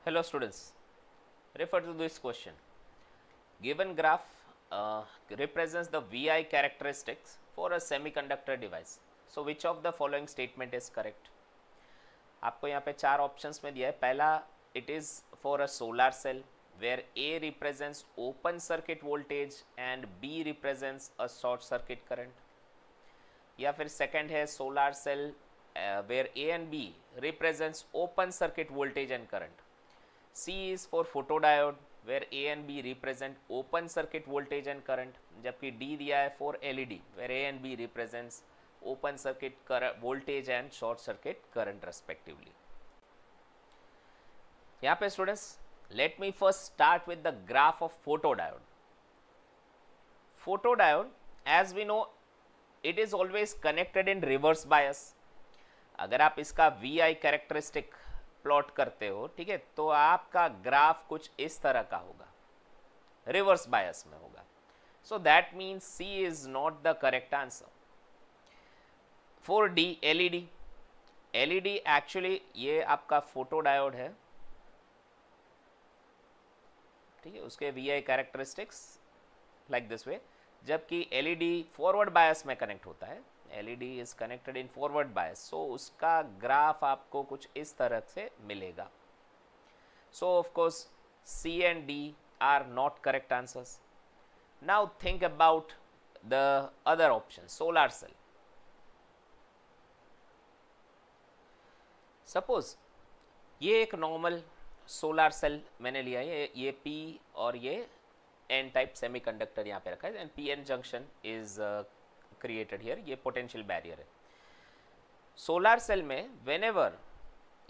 Hello students, refer to this question. Given graph represents the VI characteristics for a semiconductor device. So which of the following statement is correct? आपको यहाँ पे चार options में दिया है. पहला, it is for a solar cell where A represents open circuit voltage and B represents a short circuit current. या फिर सेकंड है solar cell where A and B represents open circuit voltage and current. C is for photodiode where A and B represent open circuit voltage and current, जबकि D दिया है for LED where A and B represents open circuit voltage and short circuit current respectively. यहाँ पे students, let me first start with the graph of photodiode. Photodiode, as we know, it is always connected in reverse bias. अगर आप इसका VI characteristic plot करते हो, ठीक है, तो आपका ग्राफ कुछ इस तरह का होगा, रिवर्स बायस में होगा. So that means C is not the correct answer. For D, LED. LED actually ये आपका फोटोडायोड है, ठीक है, उसके VI characteristics like this way, जबकि एलईडी फॉरवर्ड बायस में कनेक्ट होता है. LED is connected in forward bias, so उसका ग्राफ आपको कुछ इस तरह से मिलेगा. So of course C and D are not correct answers. Now think about the other option, solar cell. Suppose ये एक नॉर्मल सोलर सेल मैंने लिया है, ये P और ये N टाइप सेमीकंडक्टर यहाँ पे रखा है, and PN junction is created here. ये पोटेंशियल बैरियर है. सोलर सेल में व्हेनेवर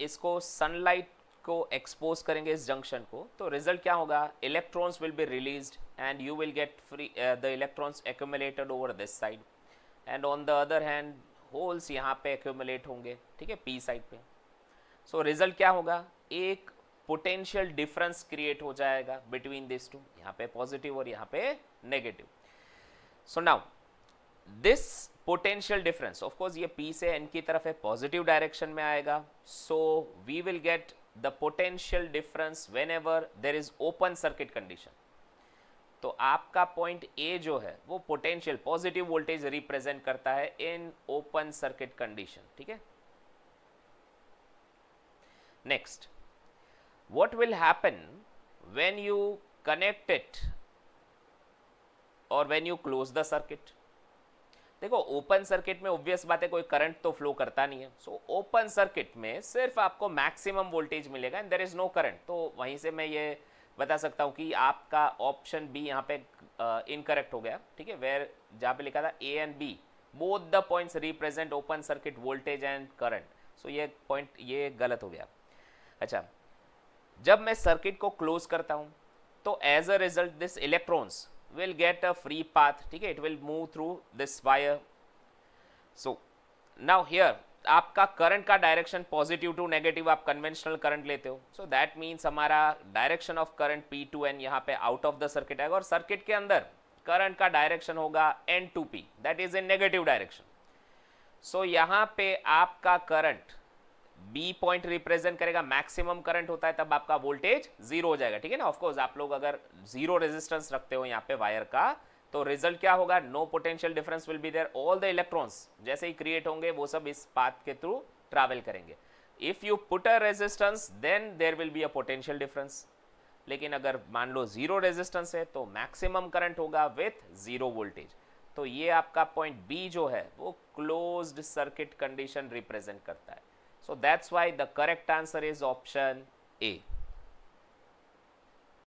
इसको सनलाइट को एक्सपोज करेंगे इस जंक्शन को, तो रिजल्ट क्या होगा? Electrons will be released and you will get free the electrons accumulated over this side, and on the other hand holes यहाँ पे एक्यूमुलेट होंगे, ठीक है, पी साइड पे. सो रिजल्ट क्या होगा? एक पोटेंशियल डिफरेंस क्रिएट हो जाएगा बिटवीन दिस टू, यहाँ पे पॉजिटिव और यहाँ पे negative. So now this potential difference, of course ये P से N की तरफ है, पॉजिटिव डायरेक्शन में आएगा. So we will get the potential difference whenever there is open circuit condition. तो आपका पॉइंट A जो है वो पोटेंशियल पॉजिटिव वोल्टेज रिप्रेजेंट करता है इन ओपन सर्किट कंडीशन, ठीक है. Next, what will happen when you connect it और when you close the circuit? देखो, ओपन सर्किट में ऑब्वियस बात है कोई करंट तो फ्लो करता नहीं है. सो ओपन सर्किट में सिर्फ आपको मैक्सिमम वोल्टेज मिलेगा and there is no current. तो वहीं से मैं ये बता सकता हूँ कि आपका ऑप्शन बी यहाँ पे इनकरेक्ट हो गया, ठीक है, वेयर जहाँ पे लिखा था A and B both the points represent open circuit voltage and current. So ये पॉइंट ये गलत हो गया. अच्छा, जब मैं सर्किट को क्लोज करता हूँ तो as a result this electrons will get a free path, ठीक है, it will move through this wire. So now here आपका करंट का डायरेक्शन पॉजिटिव टू नेगेटिव आप कन्वेंशनल करंट लेते हो. सो दैट मीन्स हमारा direction of current P to N यहाँ पे आउट ऑफ द सर्किट आएगा, और सर्किट के अंदर करंट का डायरेक्शन होगा N to P, that is in negative direction. So यहाँ पे आपका करंट B पॉइंट रिप्रेजेंट करेगा मैक्सिमम करंट होता है, तब आपका वोल्टेज जीरो हो जाएगा, ठीक है ना. ऑफ कोर्स आप लोग अगर जीरो रेजिस्टेंस रखते हो यहाँ पे वायर का, तो रिजल्ट क्या होगा? No potential difference will be there. All the electrons जैसे ही क्रिएट होंगे वो सब इस पाथ के थ्रू ट्रैवल करेंगे. If you put a resistance then there will be a potential difference. लेकिन अगर मान लो जीरो रेजिस्टेंस है तो मैक्सिमम करंट होगा विथ जीरो वोल्टेज. तो ये आपका पॉइंट बी जो है वो क्लोज्ड सर्किट कंडीशन रिप्रेजेंट करता है. So that's why the correct answer is option A.